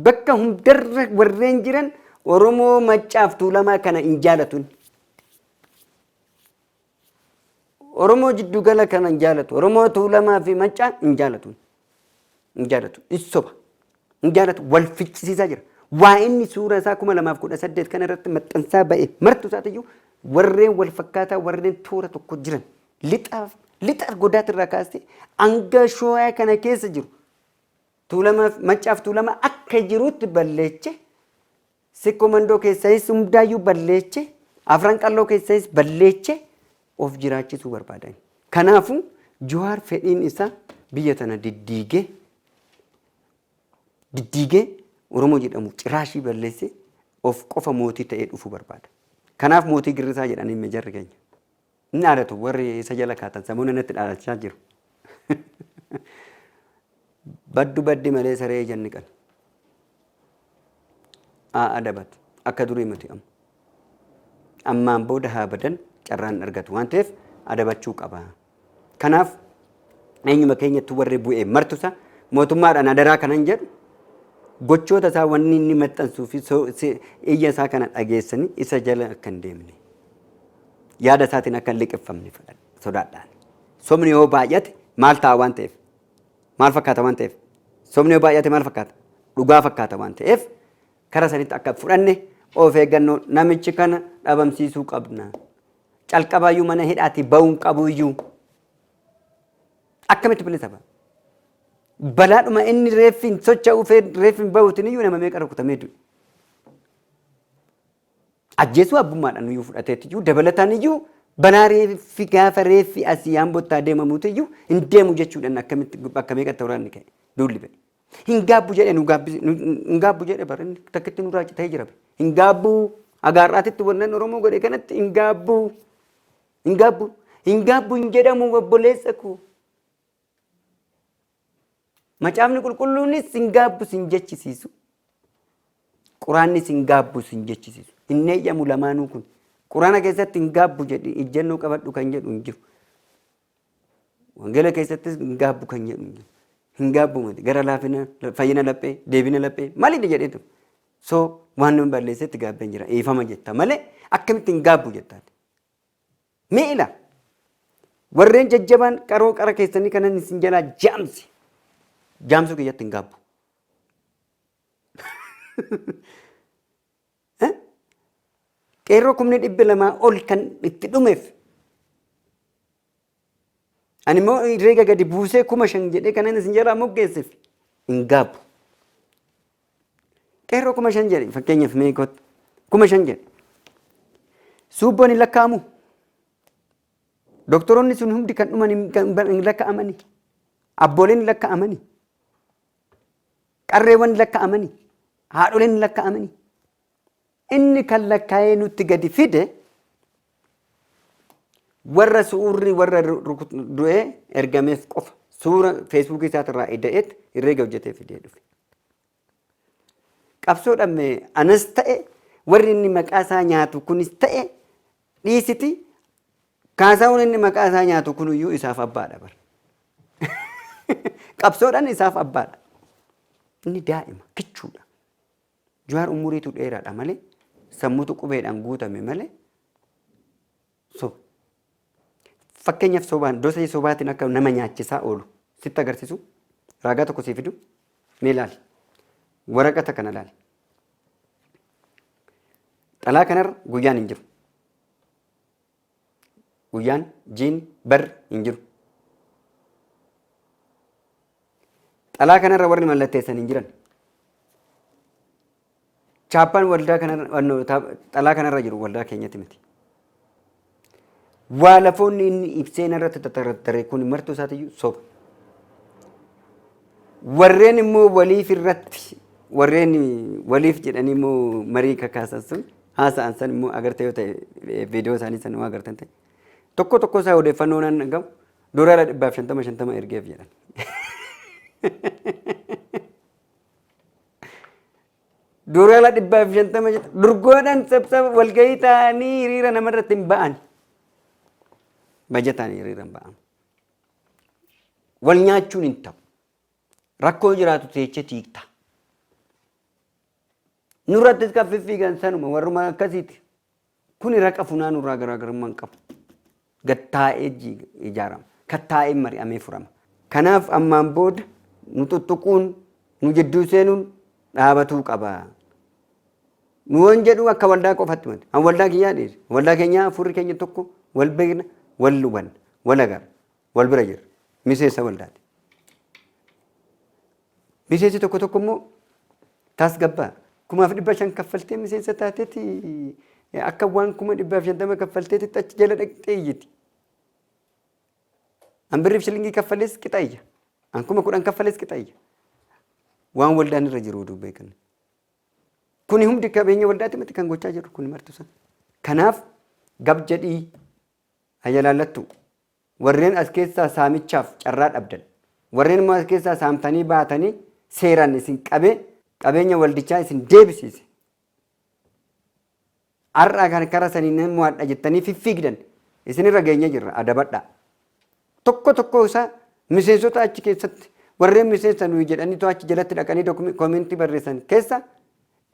S2: Bakka hundarra warreen jiran Oromoo Maccaaf Tuulamaa kana hin jaalatu. Oromoo Jiddugala kana hin jaalatu. Oromoo Tuulamaa fi Maccaa hin jaalatu. Hin jaalatu. Issoba. Hin jaalatu. Wal fichisiisaa jira. Waa inni suura isaa 2018 kana irratti maxxansaa ba'e martu isaatiyyuu warreen wal fakkaataa warreen toora tokko jiran lixa godaatirraa kaastee hanga shoo'aa kana keessa jiru. Tuulamaaf Maccaaf Tuulamaa akka jirutti balleeche sikkoo mandoo keessayis hundaayyuu balleeche afran qalloo keessayis balleeche of jiraachisuu barbaadan. Kanaafuu Jawaar fedhiin isaa biyya tana diddiigee Oromoo jedhamu ciraashii balleessee of qofa mootii ta'ee dhufuu barbaada. Kanaaf mootii girrisaa jedhanii meejarri keenya. Inni aadatu warri isa jala kaatan samuun natti dhaadachaa jiru. Baddu baddi malee saree janni qan. Adabat akka durii miti amma. Ammaan booda haa badan carraan argatu waan ta'eef adabachuu qaba. Kanaaf eenyuma keenyatti warri bu'ee martusa mootummaadhaan adaraa kanan jedhu gochoota isaa wanni inni maxxansuu fi iyya isaa kana dhageessanii isa jala akka hin deemne. Yaada isaatiin akka hin liqeeffamne sodaadhaan. Sobni yoo baay'ate maal ta'a waan ta'eef? Maal fakkaata waan ta'eef? Sobni yoo baay'ate maal fakkaata? Dhugaa fakkaata waan ta'eef kara sanitti akka fudhanne of eeggannoo namichi kana dhabamsiisuu qabna. Calqabaayyuu mana hidhaati ba'uun qabuyyuu. Akkamitti bilisa ba'a? Balaadhuma inni reeffiin socho'uu reeffiin bahuutiin iyyuu nama meeqa rukutamee du'e. Ajjeesuu abbummaadhaan iyyuu fudhateetti iyyuu dabalataan iyyuu banaa reeffi gaafa reeffi asii Ambootti deemamuuti iyyuu hin deemu jechuudhaan akkamitti bakka meeqatti waraanni ka'e duulli ba'e. Hin gaabbu jedhe hin gaabbu jedhe bara inni takkitti nurraa citee jira. Hin gaabbu agaarraatitti wanneen Oromoo godhe kanatti hin gaabbu hin jedhamu obboleessa koo. Macaafni qulqulluunis hin gaabbu hin jechisiisu. Quraannis hin gaabbu hin jechisiisu. Hin eeyyamu lamaanuu kun. Quraana keessatti hin gaabbu jedhi ijjennoo qabadhu kan jedhu hin jiru. Wangeela keessattis hin gaabbu kan jedhu hin jiru. Hin gaabbu mati gara laafina fayyina laphee deebina laphee maaliidha jedheetu. So waan nama balleessetti gaabbeen jira eefama jetta malee akkamitti hin gaabbu jettaati. Miila warreen jajjabaan qaroo qara keessanii kanan isin jalaa jaamsi. Jaamsuu kiyyatti hin gaabbu. Qeerroo 200 ol kan itti dhumeef ani immoo herreega gadi buusee 5,000 jedhee kanan isin jalaa moggeesseef hin gaabbu. Qeerroo 5,000 jedhe fakkeenyaaf meeqotti 5,000 jedhe suubboon hin lakkaa'amu. Doktoroonni sun hundi kan dhuman hin lakkaa'amani. Abbooleen hin lakkaa'amani. Qarreewwan hin lakkaa'amani. Haadholeen hin lakkaa'amani. Inni kan lakkaa'ee nutti gadi fide warra suurri warra du'ee ergameef qofa suura feesbuukii isaatirraa ida'eet herreega hojjetee fidee dhufe. Qabsoodhaan anas ta'e warri inni maqaa isaa nyaatu kunis ta'e dhiisiti kaasaawwan inni maqaa isaa nyaatu kuniyyuu isaaf abbaadha bara. Qabsoodhaan isaaf abbaadha. Inni daa'ima kichuudha. Jawaar umuriitu dheeraadha malee sammuutu qubeedhaan guutame malee so fakkeenyaaf sobaan dosa sobaatiin akka nama nyaachisaa oolu sitti agarsiisu raagaa tokko sii fidu mee ilaali waraqata kana ilaali. Xalaa kanarra guyyaan hin jiru. Guyyaan jiin barri hin jiru. Xalaa kanarra warri mallatteessan hin jiran. Chaappaan waldaa kanarra xalaa kanarra jiru waldaa keenyatti miti. Waa lafoonni inni ibseen irratti tattarattare kun martuu isaatiyyuu soba. Warreen immoo waliif irratti warreen waliif jedhanii immoo marii kakaasan sun haasa'an san immoo agartee yoo ta'e viidiyoo isaanii san immoo agartan ta'e tokko tokko isaa odeeffannoo naan dhagahu doolaara 150 ergeef jedhan. Doolaara 150 durgoodhaan sabsaba walgahii ta'anii hiriira namarratti hin ba'an. Bajataan hiriira hin ba'an. Wal nyaachuun hin ta'u. Rakkoo jiraatu teechee tiikta. Nurrattis kan fiffiigan sanuma warruma akkasiiti. Kuni raqa funaa nurraa garaagarummaa hin qabu. Gattaa'ee ijaarama. Kattaa'ee mari'amee furama. Kanaaf ammaan booda nu tuttuquun nu jidduu seenuun dhaabatuu qaba. Nu waan jedhu akka waldaa qofatti miti. An waldaa kiyyaa dhiise. Waldaa keenyaa afurri keenya tokko wal beekna, wal hubanna, wal agarra, wal bira jirra. Miseensa waldaati. Miseensi tokko tokko immoo tasgabbaa 1,500 kaffaltee miseensa taateeti akka waan 1,550 kaffalteetitti achi jala dhaqxee iyyiti. An birriif shilingii kaffalees qixaayya. An 10,000 kaffalees qixaayya. Waan waldaan irra jiru oduu beekan. Kuni hundi qabeenya waldaati miti kan gochaa jiru kuni martu san. Kanaaf gab jedhii ayalaallattu warreen as keessaa saamichaaf carraa dhabdan warreen immoo as keessaa saamtanii baatanii seeraan isin qabeenya waldichaa isin deebisiise. Har'aa kan kara sanii namuu hadha jettanii fiffiigdan isinirra geenye jirra adabadhaa. Tokko tokko isaa miseensota achi keessatti warreen miseensa nuyi jedhanii too achi jalatti dhaqanii koomentii barreessan keessa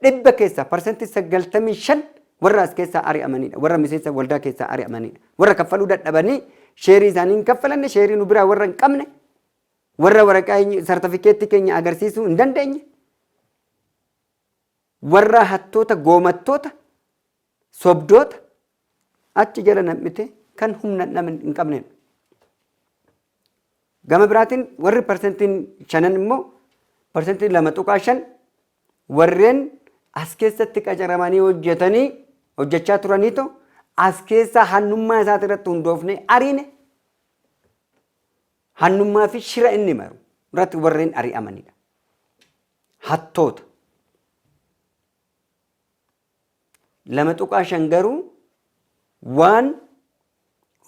S2: 100 keessa parsantii 95 warra as keessaa ari'amanidha. Warra miseensa waldaa keessaa ari'amanidha. Warra kaffaluu dadhabanii sheerii isaanii hin kaffalanne sheerii nu biraa warra hin qabne warra waraqaa sartifikeettii keenya agarsiisuu hin dandeenye warra hattoota goomattoota sobdoota achi jala nam'ite kan humna hin qabnedha. Gama biraatiin warri parsantiin 5 immoo parsantii 2.5 warreen as keessatti qacaramanii hojjechaa turaniito as keessa hannummaa isaati irratti hundoofne ariine hannummaa fi shira inni maru irratti warreen ari'amanidha. Hattoota 2.5 garuu waan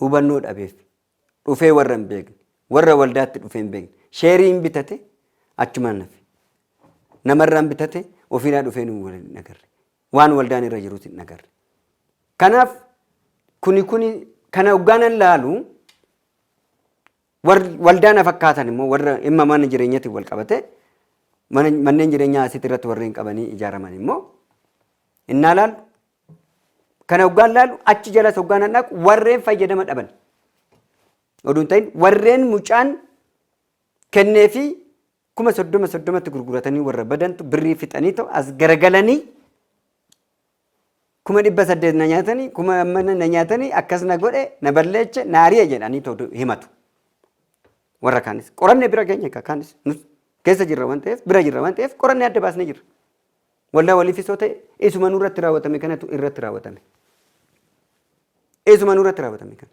S2: hubannoo dhabeef dhufee warra hin beekne warra waldaatti dhufee hin beekne sheerii hin bitate achumaan nafe. Namarraan bitate ofiidhaa dhufee nu waliin nagarre. Waan waldaan irra jiruus hin nagarre. Kanaaf kuni kana hoggaanan laalu waldaan fakkaatan immoo warra dhimma mana jireenyaatti wal qabate manneen jireenyaa asitti irratti warreen qabanii ijaaraman immoo innaa laalu kana hoggaan laalu achi jalas hoggaanan dhaqu warreen fayyadama dhaban. Oduun ta'in warreen mucaan kennee fi 30,000 gurguratanii warra badantu birrii fixanii ta'u as garagalanii 800 na nyaatanii 1000 na nyaatanii akkas na godhe na balleeche na ari'e jedhanii ta'u himatu. Warra kaanis qorannee bira keenya kaanis nus keessa jirra waan ta'eef bira jirra waan ta'eef qorannee adda baasnee jirra. Waldaa waliifisoo ta'e isuma nurratti raawwatame kanatu irratti raawwatame. Isuma nurratti raawwatame kana.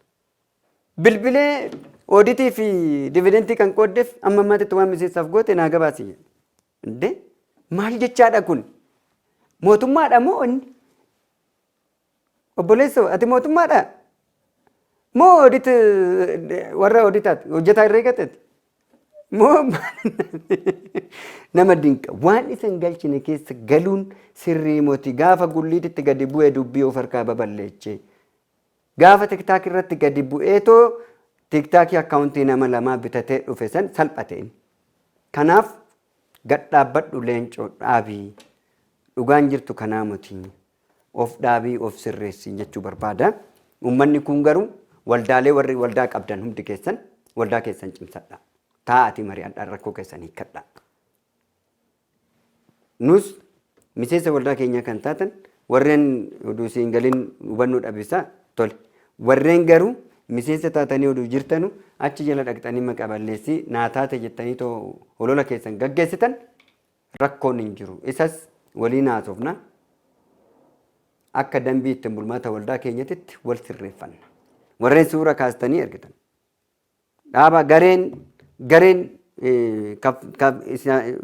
S2: Bilbilee ooditii fi dividentii kan qooddeef amma ammaatitti waan miseensaaf goote naa gabaasi. Inde maal jechaadha kun? Mootummaadha moo inni? Obboleessa ati mootummaadha? Moo oodit warra ooditaati hojjetaa irra eegateeti? Moo nama dinqa waan isin galchine keessa galuun sirrii mooti gaafa gulliititti gadi bu'ee dubbii of harkaa baballeechee. Gaafa tiktaak irratti gadi bu'eetoo tiktaakii akkaawuntii nama lamaa bitatee dhufe san salphateen. Kanaaf gadhaabbadhu leencoo dhaabii dhugaan jirtu kanaa mutii of dhaabii of sirreessi jechuu barbaada. Uummanni kun garuu waldaalee warri waldaa qabdan hundi keessan waldaa keessan cimsadha. Taa'atii mari'adhaan rakkoo keessan hiikkadha. Nus miseensa waldaa keenyaa kan taatan warreen oduu siin galiin hubannoo dhabisaa tole. Warreen garuu miseensa taatanii oduu jirtanu achi jala dhaqxanii maqaa balleessii naa taate jettanii too holola keessan gaggeessitan rakkoon hin jiru. Isas waliin haasofna akka dambii ittiin bulmaata waldaa keenyatitti wal sirreeffanna. Warreen suura kaastanii argitan. Dhaaba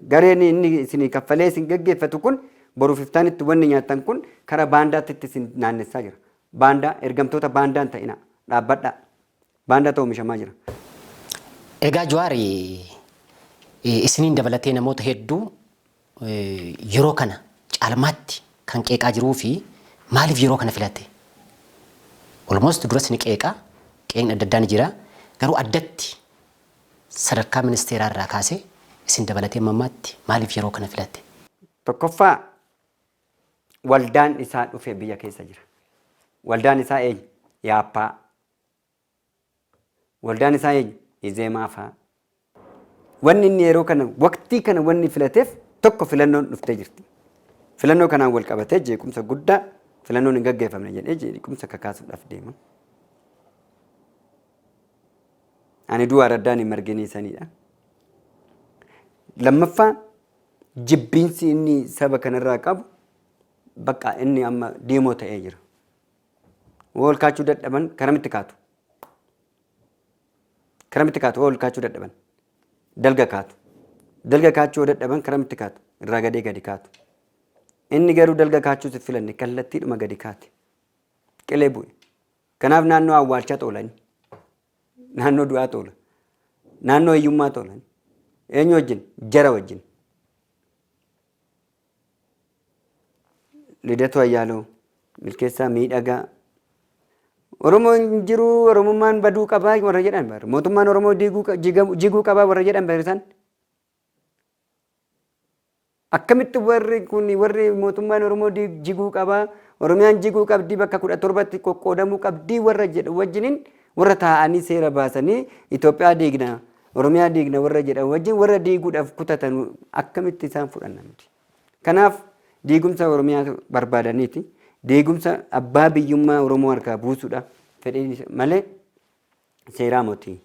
S2: gareen inni isin kaffalee isin gaggeeffatu kun boruuf iftaanitti wanni nyaatan kun karaa baandaatti isin naannessaa jira. Baandaa ergamtoota baandaan ta'ina dhaabbadhaa. Baandaa ta'u oomishamaa jira.
S1: Egaa Jawaari isiniin dabalatee namoota hedduu yeroo kana caalmaatti kan qeeqaa jiruu fi maaliif yeroo kana filatte? Almost duras ni qeeqaa, qeeqni adda addaan jira. Garuu addatti sadarkaa ministeeraa irraa kaasee isin dabalatee mammaatti maaliif yeroo kana filatte?
S2: Tokkoffaa waldaan isaa dhufee biyya keessa jira. Waldaan isaa eenyu? Yaappaa. Waldaan isaa eenyu? Izeemaa fa'aa. Wanni inni yeroo kana waqtii kana wanni filateef tokko filannoon dhuftee jirti. Filannoo kanaan wal qabatee jeequmsa guddaa filannoon hin gaggeeffamne jedhee jeequmsa kakaasuudhaaf deema. Ani du'a araddaan hin marginii sanidha. Lammaffaa jibbiinsi inni saba kanarraa qabu bakka inni amma deemoo ta'ee jira. Wal kaachuu dadhaban karamitti kaatu. Karamitti kaatu wal kaachuu dadhaban. Dalga kaatu. Dalga kaachuu dadhaban karamitti kaatu. Irraa gadee gadi kaatu. Inni garuu dalga kaachuu si filanne kallattiidhuma gadi kaate. Qilee bu'e. Kanaaf naannoo awwaalchaa xoolani. Naannoo du'aa xoola. Naannoo hiyyummaa xoolani. Eenyu wajjin? Jara wajjin. Lidatu Ayyaaloo milkeessaa miidhagaa. Oromoon jiru Oromummaan baduu qabaa warra jedhan bara. Mootummaan Oromoo jiguu qabaa warra jedhan bara isaan. Akkamitti warri kun warri mootummaan Oromoo jiguu qabaa Oromiyaan jiguu qabdii bakka 17tti qoqqoodamuu qabdii warra jedhu wajjiniin warra taa'anii seera baasanii Itoophiyaa diigna Oromiyaa diigna warra jedhan wajjin warra diiguudhaaf kutatan akkamitti isaan fudhannamti. Kanaaf diigumsa Oromiyaa barbaadaniiti. Diigumsa abbaa biyyummaa Oromoo harkaa buusuudha fedhii malee seeraa mootii.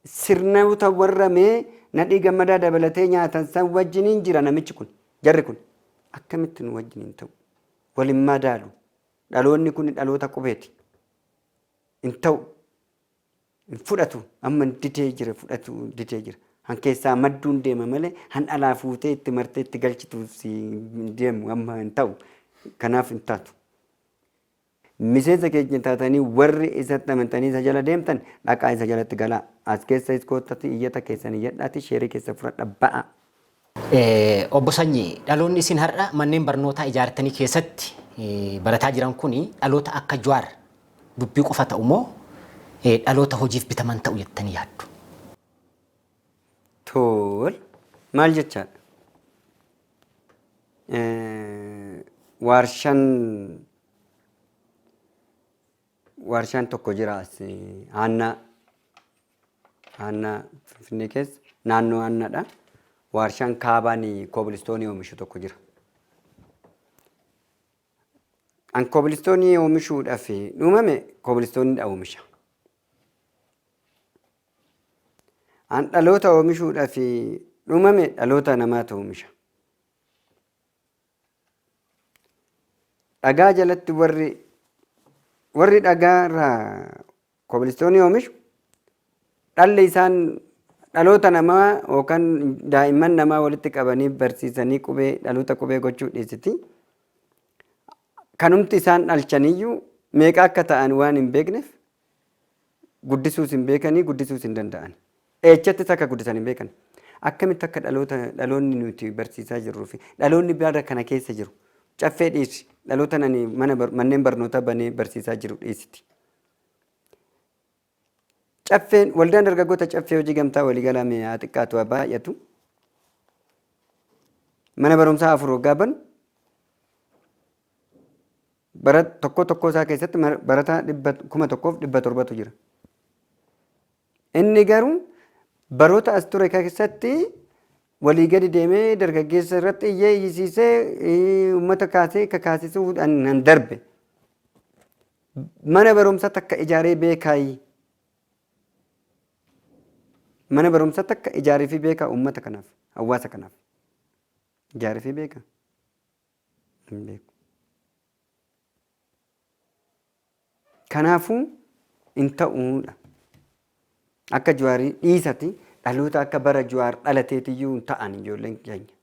S2: Sirnoota warra mee nadhii gammadaa dabalatee nyaatan san wajjiniin jira namichi kun jarri kun akkamitti nu wajjiniin ta'u waliin madaalu dhaloonni kun dhaloota qubeeti hin ta'u hin fudhatu amma didee jira fudhatu didee jira han keessaa madduun deema malee han alaa fuutee itti martee itti galchitu si deemu amma hin ta'u kanaaf hin taatu. Miseensa keenya taatanii warri isatti amantanii isa jala deemtan dhaqaa isa jalatti galaa as keessa iskoottatti iyyata keessan iyyadhaati sheerii keessa fudhadha ba'a
S1: Obbo Sanyii dhaloonni isin har'a manneen barnootaa ijaartanii keessatti barataa jiran kuni dhaloota akka Jawaar dubbii qofa ta'u moo dhaloota hojiif bitaman ta'u jettanii yaaddu?
S2: Tol maal jechaadha? Warshaan tokko jira as Haannaa Finfinnee keessa naannoo Haannaadha. Warshaan kaabaan koobilistoonii oomishu tokko jira. An koobilistoonii oomishuudhaaf uumame koobilistooniidha oomisha. An dhaloota oomishuudhaaf uumame dhaloota namaatu oomisha. Dhagaa jalatti warri dhagaa irraa koobilistoonii oomishu dhalli isaan dhaloota namaa yookaan daa'imman namaa walitti qabanii barsiisanii dhaloota qubee gochuu dhiisiti. Kanumti isaan dhalchaniyyuu meeqa akka ta'an waan hin beekneef guddisuus hin beekanii guddisuus hin danda'an. Eechatti akka guddisan hin beekan. Akkamitti akka dhaloonni nuti barsiisaa jirruu fi dhaloonni biyya kana keessa jiru caffee dhiisi dhaloota manneen barnootaa banee barsiisaa jiru dhiisiti. Caffeen waldaan dargaggoota caffee hojii gamtaa waliigalaa mi'aa xiqqaatu baay'atu. Mana barumsaa 4 waggaa banu tokko isaa keessatti barataa 1,700 jira. Inni garuu baroota as ture keessatti walii gadi deemee dargaggeessa irratti iyyee iyyisiisee uummata kakaasisuudhaan darbe. Mana barumsaa takka ijaaree beekaayi. Mana barumsaa takka ijaaree fi beekaa uummata kanaaf, hawaasa kanaaf. Ijaaree fi beekaa. Hin beeku. Kanaafuu hin ta'uudha. Akka Jawaarii dhiisati dhaloota akka bara Jawaar dhalateetiyyuu hin ta'an ijoolleen keenya.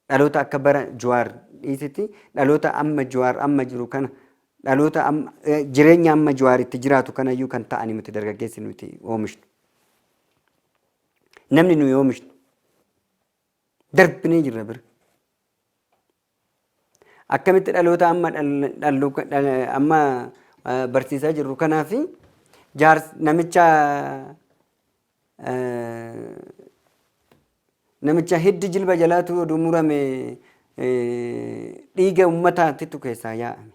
S2: Dhaloota akka bara Jawaar dhiisiti dhaloota amma Jawaar amma jiru kana dhaloota jireenya amma Jawaar itti jiraatu kanayyuu kan ta'ani miti dargaggeessi nuti oomishnu. Namni nuyi oomishnu darbinee jirra bira. Akkamitti dhaloota amma barsiisaa jirru kanaafi namicha hiddi jilba jalaatu oduu murame dhiiga uummataatitu keessaa yaa'ame.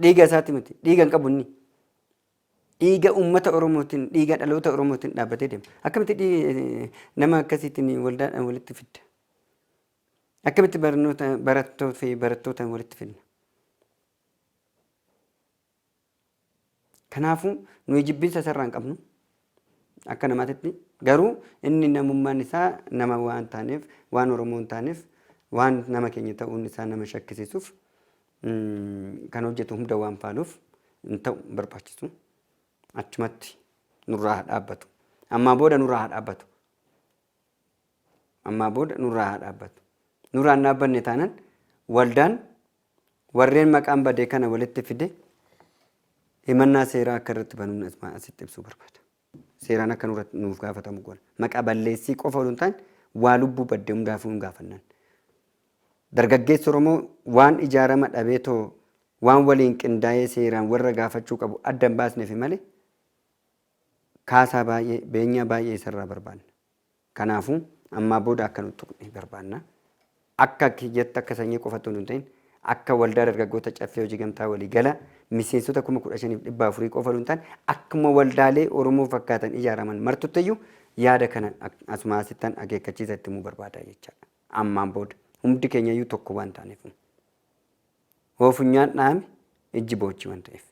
S2: Dhiiga isaati miti dhiiga hin qabu inni. Dhiiga uummata Oromootiin dhiiga dhaloota Oromootiin dhaabbatee deema. Akkamitti nama akkasiitiin waldaadhaan walitti fidda? Akkamitti barattoota fi barattootaan walitti fidna? Kanaafuu nuyi jibbinsa sarara hin qabnu akka namaatitti garuu inni namummaan isaa nama waan taaneef waan Oromoo hin taaneef waan nama keenya ta'uun isaa nama shakkisiisuuf kan hojjetu hunda waan faaluuf hin ta'u barbaachisu. Achumatti nurraa haa dhaabbatu. Ammaa booda nurraa haa dhaabbatu. Ammaa booda nurraa haa dhaabbatu. Nurraa hin dhaabbanne taanaan waldaan warreen maqaan badee kana walitti fide himannaa seeraa akka irratti banuun asitti ibsuu barbaada. Seeraan akka nuuf gaafatamu goona. Maqaa balleessii qofa osoo hin taane waa lubbuu baddee hundaafuu hin gaafannaan. Dargaggeessi Oromoo waan ijaarama dhabeetoo waan waliin qindaa'ee seeraan warra gaafachuu qabu adda hin baasneef malee kaasaa baay'ee beenyaa baay'ee isarraa barbaanna. Kanaafuu ammaa booda akka nuti tuqne barbaanna. Akka kiyyatti akka sanyii qofatti hin ta'in akka waldaa dargaggoota caffee hojii gamtaa walii gala miseensota 15,400 qofa hin taane akkuma waldaalee Oromoo fakkaatan ijaaraman martuttayyuu yaada kana asuma asittan akeekkachiisa itti himuu barbaada jechaadha. Ammaan booda hundi keenyayyuu tokko waan taaneef. Hoofunyaan dhaame ijji boochi waan ta'eef.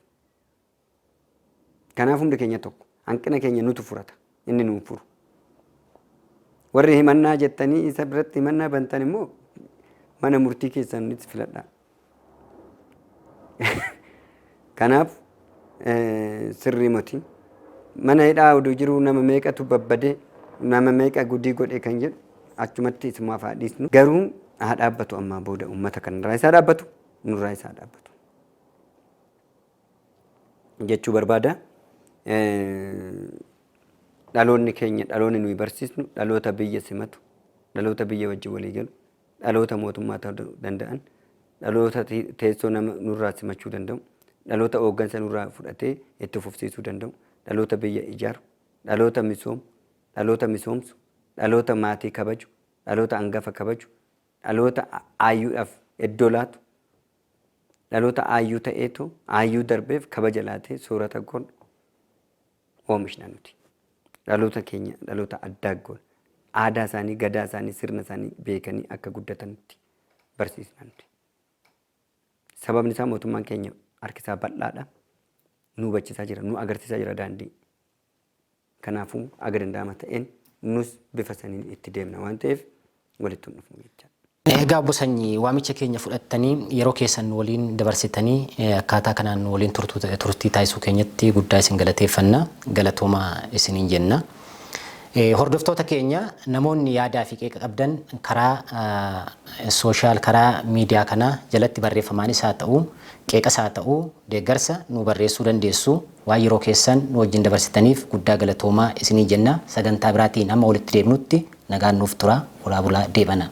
S2: Kanaaf hundi keenya tokko hanqina keenya nutu furata inni nuuf furu. Warri himannaa jettanii isa biratti himannaa bantan immoo mana murtii keessanitti filadhaa. Kanaaf sirrii miti mana hidhaa oduu jiru nama meeqatu babbadee nama meeqa gudii godhe kan jedhu achumatti isumaaf haa dhiisnu. Garuu haa dhaabbatu ammaa booda uummata kanarraa isaa dhaabbatu nurraa isaa dhaabbatu jechuu barbaada. dhaloonni keenya dhaloonni nuyi barsiisnu dhaloota biyya simatu dhaloota biyya wajjin walii galu dhaloota mootummaa ta'uu danda'an dhaloota teessoo nama nurraa simachuu danda'u dhaloota hooggansa nurraa fudhatee itti fufsiisuu danda'u dhaloota biyya ijaaru dhaloota misoomsu dhaloota maatii kabaju dhaloota hangafa kabaju dhaloota aayyuudhaaf iddoo laatu dhaloota aayyuu ta'eetu aayyuu darbeef kabaja laatee soorata goon oomishna nuti dhaloota keenya dhaloota addaa goon aadaa isaanii gadaa isaanii sirna isaanii beekanii akka guddatanitti barsiisna nuti. Sababni isaa mootummaan keenya harkisaa bal'aadha. Nu hubachiisaa jira, nu agarsiisaa jira daandii. Kanaafuu aga danda'ama ta'een nus bifa saniin itti deemna waan ta'eef walitti hin dhufnu jecha.
S1: Egaa obbo Sanyii waamicha keenya fudhattanii yeroo keessan waliin dabarsitanii akkaataa kanaan waliin turtii taasisuu keenyatti guddaa isin galateeffanna. Galatoomaa isiniin jenna. Hordoftoota keenya namoonni yaadaa fi qeeqa qabdan karaa sooshaal karaa miidiyaa kana jalatti barreeffamaanis haa ta'u qeeqas haa ta'u deeggarsa nu barreessuu dandeessu. Waan yeroo keessan nu wajjin dabarsitaniif guddaa galatoomaa isinii jenna. Sagantaa biraatiin amma walitti deebinutti nagaan nuuf tura. Bulaa bulaa deebana.